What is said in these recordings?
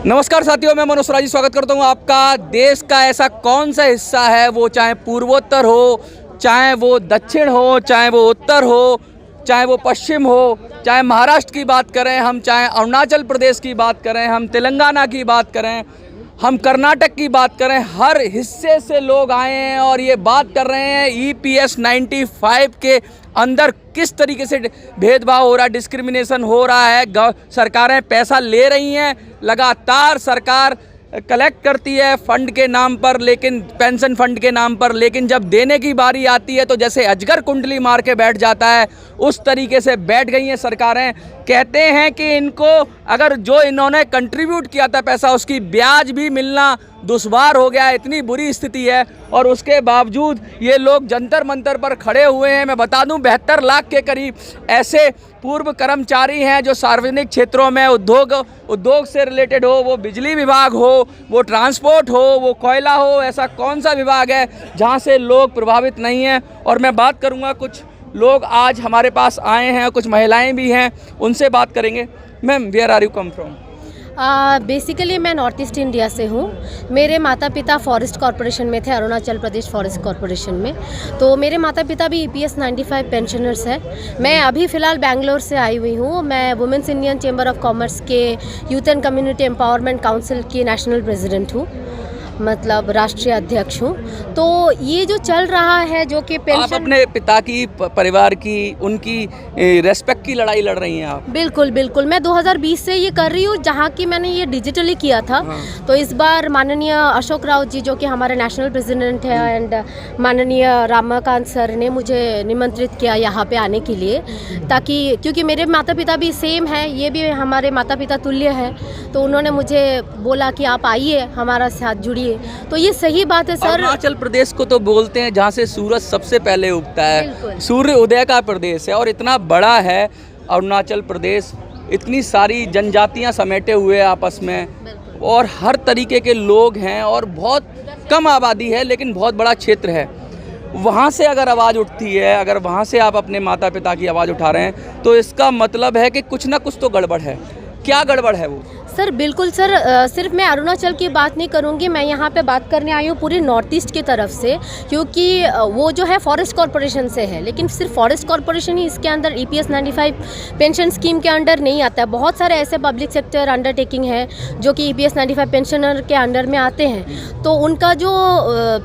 नमस्कार साथियों, मैं मनोज राजी स्वागत करता हूं आपका। देश का ऐसा कौन सा हिस्सा है, वो चाहे पूर्वोत्तर हो, चाहे वो दक्षिण हो, चाहे वो उत्तर हो, चाहे वो पश्चिम हो, चाहे महाराष्ट्र की बात करें हम, चाहे अरुणाचल प्रदेश की बात करें हम, तेलंगाना की बात करें हम, कर्नाटक की बात करें, हर हिस्से से लोग आए हैं और ये बात कर रहे हैं EPS 95 के अंदर किस तरीके से भेदभाव हो रहा है, डिस्क्रिमिनेशन हो रहा है। सरकारें पैसा ले रही हैं, लगातार सरकार कलेक्ट करती है फंड के नाम पर, लेकिन पेंशन फंड के नाम पर, लेकिन जब देने की बारी आती है तो जैसे अजगर कुंडली मार के बैठ जाता है, उस तरीके से बैठ गई हैं सरकारें। कहते हैं कि इनको अगर जो इन्होंने कंट्रीब्यूट किया था पैसा, उसकी ब्याज भी मिलना दुश्वार हो गया है, इतनी बुरी स्थिति है। और उसके बावजूद ये लोग जंतर मंतर पर खड़े हुए हैं। मैं बता दूं 72 लाख के करीब ऐसे पूर्व कर्मचारी हैं जो सार्वजनिक क्षेत्रों में उद्योग से रिलेटेड हो, वो बिजली विभाग हो, वो ट्रांसपोर्ट हो, वो कोयला हो, ऐसा कौन सा विभाग है जहां से लोग प्रभावित नहीं हैं। और मैं बात करूंगा, कुछ लोग आज हमारे पास आए हैं, कुछ महिलाएं भी हैं, उनसे बात करेंगे। Ma'am, where are you come from? Basically मैं नॉर्थ ईस्ट इंडिया से हूँ। मेरे माता पिता फॉरेस्ट कॉरपोरेशन में थे, अरुणाचल प्रदेश फॉरेस्ट कॉरपोरेशन में। तो मेरे माता पिता भी EPS 95 पेंशनर्स हैं। मैं अभी फ़िलहाल बेंगलोर से आई हुई हूँ। मैं women's Indian chamber of commerce के youth and community empowerment council की नेशनल प्रेसिडेंट हूँ, मतलब राष्ट्रीय अध्यक्ष हूँ। तो ये जो चल रहा है, जो कि पेंशन, आप अपने पिता की, परिवार की, उनकी रेस्पेक्ट की लड़ाई लड़ रही हैं आप? बिल्कुल बिल्कुल। मैं 2020 से ये कर रही हूँ, जहाँ की मैंने ये डिजिटली किया था। तो इस बार माननीय अशोक राउत जी, जो कि हमारे नेशनल प्रेसिडेंट है, एंड माननीय रामाकांत सर ने मुझे निमंत्रित किया यहाँ पे आने के लिए, ताकि क्योंकि मेरे माता पिता भी सेम है, ये भी हमारे माता पिता तुल्य है। तो उन्होंने मुझे बोला कि आप आइए, हमारा साथ जुड़िए। तो ये सही बात है सर। अरुणाचल प्रदेश को तो बोलते हैं जहाँ से सूरज सबसे पहले उगता है, सूर्य उदय का प्रदेश है, और इतना बड़ा है अरुणाचल प्रदेश, इतनी सारी जनजातियाँ समेटे हुए आपस में, और हर तरीके के लोग हैं, और बहुत कम आबादी है लेकिन बहुत बड़ा क्षेत्र है। वहाँ से अगर आवाज़ उठती है, अगर वहाँ से आप अपने माता पिता की आवाज़ उठा रहे हैं, तो इसका मतलब है कि कुछ ना कुछ तो गड़बड़ है। क्या गड़बड़ है वो? सर बिल्कुल सर, सिर्फ मैं अरुणाचल की बात नहीं करूंगी, मैं यहाँ पे बात करने आई हूँ पूरे नॉर्थ ईस्ट की तरफ से, क्योंकि वो जो है फॉरेस्ट कॉरपोरेशन से है। लेकिन सिर्फ फॉरेस्ट कॉरपोरेशन ही इसके अंदर EPS 95 पेंशन स्कीम के अंडर नहीं आता है। बहुत सारे ऐसे पब्लिक सेक्टर अंडरटेकिंग है जो कि EPS 95 पेंशनर के अंडर में आते हैं। तो उनका जो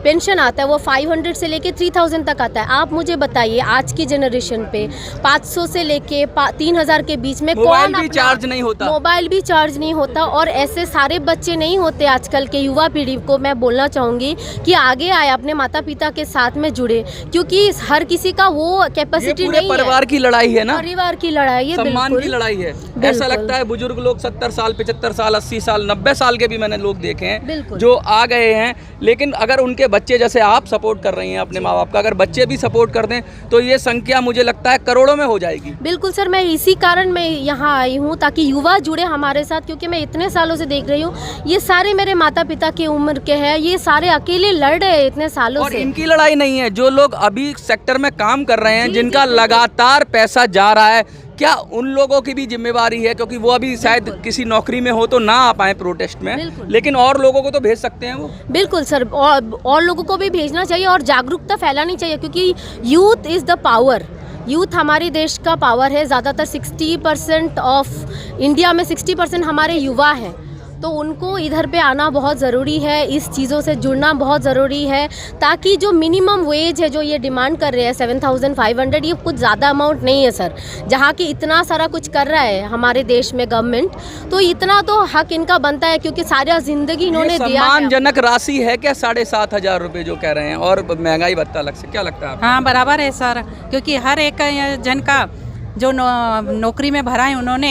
पेंशन आता है वो 500 से लेके 3000 तक आता है। आप मुझे बताइए, आज की जनरेशन पे 500 से लेके 3000 के बीच में मोबाइल भी चार्ज नहीं होता, मोबाइल भी चार्ज नहीं होता। और ऐसे सारे बच्चे नहीं होते। आजकल के युवा पीढ़ी को मैं बोलना चाहूँगी कि आगे आए, अपने माता पिता के साथ में जुड़े, क्योंकि हर किसी का वो कैपेसिटी नहीं है। परिवार की लड़ाई है ना, परिवार की लड़ाई है, सम्मान की लड़ाई है। ऐसा लगता है बुजुर्ग लोग 70 साल, 75 साल, 80 साल, 90 साल के भी मैंने लोग देखे हैं जो आ गए हैं। लेकिन अगर उनके बच्चे, जैसे आप सपोर्ट कर रही हैं अपने माँ बाप का, अगर बच्चे भी सपोर्ट कर दें तो ये संख्या मुझे लगता है करोड़ों में हो जाएगी। बिल्कुल सर, मैं इसी कारण मैं यहाँ आई हूँ, ताकि युवा जुड़े हमारे साथ। क्योंकि मैं इतने सालों से देख रही हूँ, ये सारे मेरे माता पिता की उम्र के हैं, ये सारे अकेले लड़ रहे हैं इतने सालों से। और इनकी लड़ाई नहीं है, जो लोग अभी सेक्टर में काम कर रहे हैं, जिनका लगातार पैसा जा रहा है, क्या उन लोगों की भी जिम्मेवारी है? क्योंकि वो अभी शायद किसी नौकरी में हो तो ना आ पाए प्रोटेस्ट में, लेकिन और लोगों को तो भेज सकते हैं वो। बिल्कुल सर, और लोगों को भी भेजना चाहिए और जागरूकता फैलानी चाहिए, क्योंकि youth is the power. Youth हमारे देश का पावर है। ज़्यादातर 60% ऑफ इंडिया में 60% हमारे युवा हैं। तो उनको इधर पे आना बहुत ज़रूरी है, इस चीज़ों से जुड़ना बहुत ज़रूरी है, ताकि जो मिनिमम वेज है जो ये डिमांड कर रहे हैं 7500, ये कुछ ज़्यादा अमाउंट नहीं है सर। जहाँ की इतना सारा कुछ कर रहा है हमारे देश में गवर्नमेंट, तो इतना तो हक इनका बनता है, क्योंकि सारा ज़िंदगी इन्होंने दिया है। सम्मानजनक राशि है क्या 7500 रुपये जो कह रहे हैं, और महंगाई भत्ता अलग से, क्या लगता है? हाँ बराबर है सर, क्योंकि हर एक जन का जो नौकरी में भरा है उन्होंने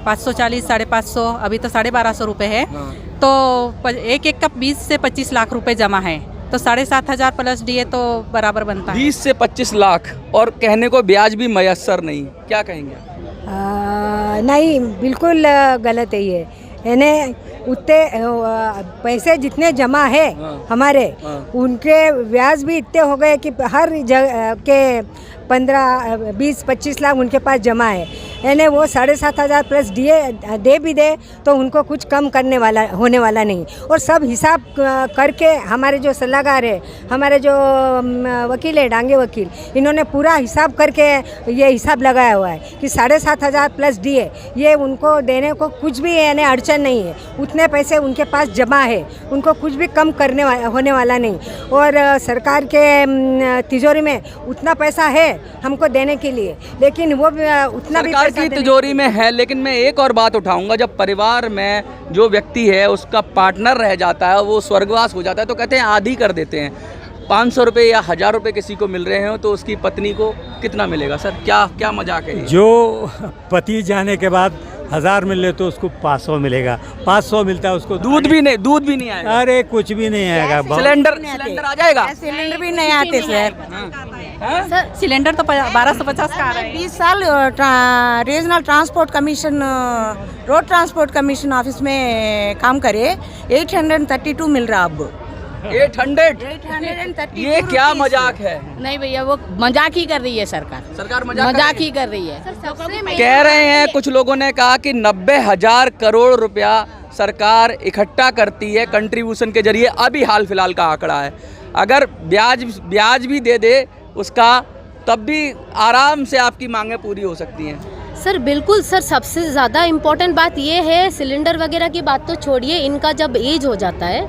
540, 550, अभी तो 1250 रुपये है। तो एक का 20 से 25 लाख रुपए जमा है, तो 7500 प्लस DA तो बराबर बनता है। 20 से 25 लाख, और कहने को ब्याज भी मयसर नहीं, क्या कहेंगे? नहीं, बिल्कुल गलत है ये। यानी उतने पैसे जितने जमा है हमारे, उनके ब्याज भी इतने हो गए कि हर जगह के 15, 20, 25 लाख उनके पास जमा है। यानी वो 7,500 प्लस दे भी दे तो उनको कुछ कम होने वाला नहीं। और सब हिसाब करके हमारे जो सलाहकार है, हमारे जो वकील है, डांगे वकील, इन्होंने पूरा हिसाब करके ये हिसाब लगाया हुआ है कि 7,500 प्लस DA ये उनको देने को कुछ भी यानी अड़चन नहीं है। उतने पैसे उनके पास जमा है, उनको कुछ भी कम होने वाला नहीं। और सरकार के तिजोरी में उतना पैसा है हमको देने के लिए, लेकिन वो उतना भी सरकार पैसा की तिजोरी में है। लेकिन मैं एक और बात उठाऊंगा, जब परिवार में जो व्यक्ति है उसका पार्टनर रह जाता है, वो स्वर्गवास हो जाता है, तो कहते हैं आधी कर देते हैं। 500 रुपये या 1000 रुपये किसी को मिल रहे हो तो उसकी पत्नी को कितना मिलेगा? सर क्या मजाक है ये? जो पति जाने के बाद 1000 मिले तो उसको 500 मिलेगा, 500 मिलता है उसको दूध भी नहीं आएगा। अरे कुछ भी नहीं आएगा। सिलेंडर आ जाएगा? सिलेंडर भी नहीं आते सर। सर सिलेंडर तो 1250 का आ रहा है। 20 साल regional transport commission, road transport commission office में काम करे, 832 मिल रहा अब। 832? ये क्या मजाक है? नहीं भैया, वो मजाक ही कर रही है सरकार मजाक ही कर रही है। कह रहे हैं कुछ लोगों ने कहा कि 90,000 करोड़ रुपया सरकार इकट्ठा करती है कंट्रीब्यूशन के जरिए। अभी हाल फिलहाल का आंकड़ा है, अगर ब्याज भी दे दे उसका, तब भी आराम से आपकी मांगें पूरी हो सकती हैं। सर बिल्कुल सर, सबसे ज़्यादा इम्पोर्टेंट बात ये है, सिलेंडर वगैरह की बात तो छोड़िए, इनका जब एज हो जाता है,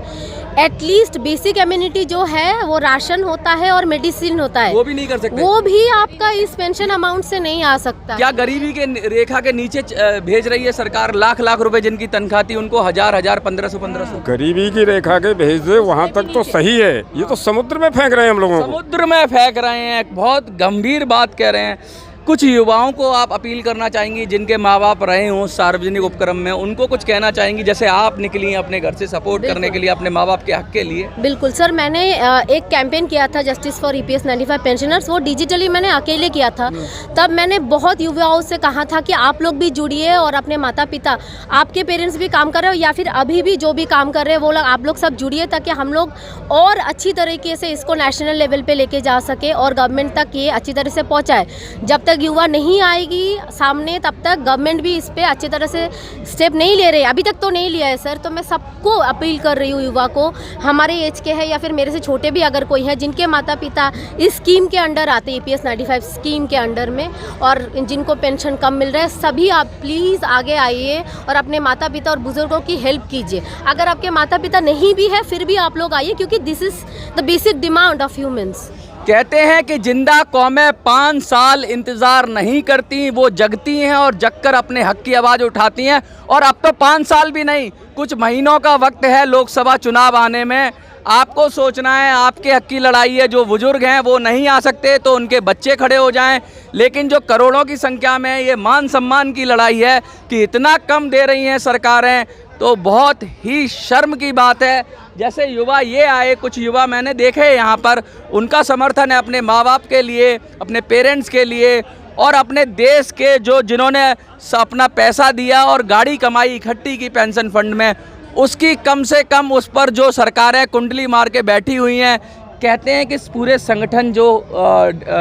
एटलीस्ट बेसिक एम्यूनिटी जो है वो राशन होता है और मेडिसिन होता है, वो भी नहीं कर सकते। वो भी आपका इस पेंशन अमाउंट से नहीं आ सकता। क्या गरीबी के रेखा के नीचे भेज रही है सरकार? लाख रुपए जिनकी तनख्वाह थी उनको 1000 1500 गरीबी की रेखा के भेज दे, वहाँ तक तो सही है। ये तो समुद्र में फेंक रहे हैं हम लोगों को। समुद्र में फेंक रहे हैं, बहुत गंभीर बात कह रहे हैं। कुछ युवाओं को आप अपील करना चाहेंगी जिनके माँ बाप रहे हों सार्वजनिक उपक्रम में, उनको कुछ कहना चाहेंगी? जैसे आप निकली हैं अपने घर से सपोर्ट करने के लिए, अपने माँ बाप के हक के लिए। बिल्कुल सर, मैंने एक कैंपेन किया था जस्टिस फॉर EPS 95 पेंशनर्स, वो डिजिटली मैंने अकेले किया था। तब मैंने बहुत युवाओं से कहा था कि आप लोग भी जुड़िए और अपने माता पिता, आपके पेरेंट्स भी काम कर रहे हो या फिर अभी भी जो भी काम कर रहे हैं वो लोग, आप लोग सब जुड़िए, ताकि हम लोग और अच्छी तरीके से इसको नेशनल लेवल पे लेके जा सके और गवर्नमेंट तक ये अच्छी तरह से पहुँचाए। जब तक युवा नहीं आएगी सामने, तब तक गवर्नमेंट भी इस पे अच्छी तरह से स्टेप नहीं ले रही है, अभी तक तो नहीं लिया है सर। तो मैं सबको अपील कर रही हूँ, युवा को, हमारे एज के हैं या फिर मेरे से छोटे भी अगर कोई है जिनके माता पिता इस स्कीम के अंडर आते हैं, EPS 95 स्कीम के अंडर में, और जिनको पेंशन कम मिल रहा है, सभी आप प्लीज़ आगे आइए और अपने माता पिता और बुजुर्गों की हेल्प कीजिए। अगर आपके माता पिता नहीं भी है फिर भी आप लोग आइए, क्योंकि this is the basic demand of humans. कहते हैं कि जिंदा कौमें 5 साल इंतज़ार नहीं करती, वो जगती हैं और जगकर अपने हक की आवाज़ उठाती हैं। और अब तो 5 साल भी नहीं, कुछ महीनों का वक्त है लोकसभा चुनाव आने में। आपको सोचना है, आपके हक की लड़ाई है। जो बुजुर्ग हैं वो नहीं आ सकते तो उनके बच्चे खड़े हो जाएं, लेकिन जो करोड़ों की संख्या में ये मान सम्मान की लड़ाई है कि इतना कम दे रही हैं सरकारें, तो बहुत ही शर्म की बात है। जैसे युवा ये आए, कुछ युवा मैंने देखे यहाँ पर, उनका समर्थन है अपने माँ बाप के लिए, अपने पेरेंट्स के लिए और अपने देश के जिन्होंने अपना पैसा दिया और गाड़ी कमाई इकट्ठी की पेंशन फंड में, उसकी कम से कम उस पर जो सरकारें कुंडली मार के बैठी हुई हैं। कहते हैं कि इस पूरे संगठन जो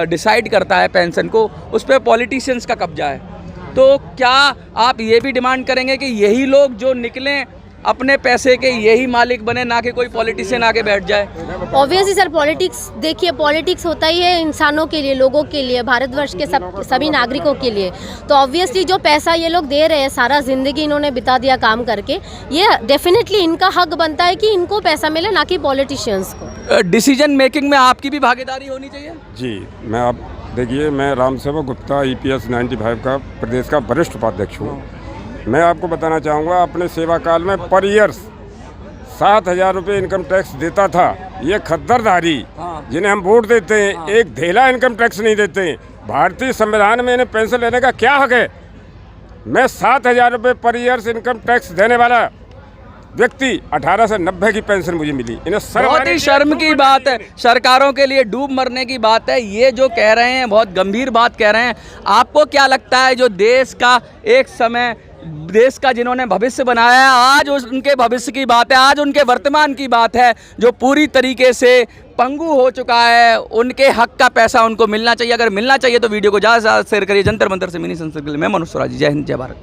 डिसाइड करता है पेंशन को, उस पर पॉलिटिशियंस का कब्जा है। तो क्या आप ये भी डिमांड करेंगे कि यही लोग जो निकलें अपने पैसे के यही मालिक बने, ना कि कोई पॉलिटिशियन आके बैठ जाए? ऑब्वियसली सर, पॉलिटिक्स देखिए, पॉलिटिक्स होता ही है इंसानों के लिए, लोगों के लिए, भारतवर्ष के सभी नागरिकों के लिए। तो ऑब्वियसली जो पैसा ये लोग दे रहे हैं, सारा ज़िंदगी इन्होंने बिता दिया काम करके, ये डेफिनेटली इनका हक बनता है कि इनको पैसा मिले, ना कि पॉलिटिशियंस को। डिसीजन मेकिंग में आपकी भी भागीदारी होनी चाहिए। जी, मैं आप देखिए, मैं रामसेवक गुप्ता EPS 95 का प्रदेश का वरिष्ठ उपाध्यक्ष हूँ। मैं आपको बताना चाहूँगा, अपने सेवा काल में पर ईयर्स 7,000 रुपये इनकम टैक्स देता था। ये खद्दरधारी जिन्हें हम वोट देते हैं, एक धेला इनकम टैक्स नहीं देते। भारतीय संविधान में इन्हें पेंशन लेने का क्या हक है? मैं 7,000 रुपये पर ईयर्स इनकम टैक्स देने वाला व्यक्ति, 18 से 90 की पेंशन मुझे मिली। इन्हें बहुत ही शर्म की बात है, सरकारों के लिए डूब मरने की बात है। ये जो कह रहे हैं बहुत गंभीर बात कह रहे हैं। आपको क्या लगता है, जो देश का एक समय देश का जिन्होंने भविष्य बनाया है, आज उनके भविष्य की बात है, आज उनके वर्तमान की बात है, जो पूरी तरीके से पंगु हो चुका है। उनके हक का पैसा उनको मिलना चाहिए। अगर मिलना चाहिए तो वीडियो को ज़्यादा से ज़्यादा शेयर करिए। जंतर मंतर से मिनी संसद के लिए मैं मनोज स्वराज, जय हिंद जय भारत।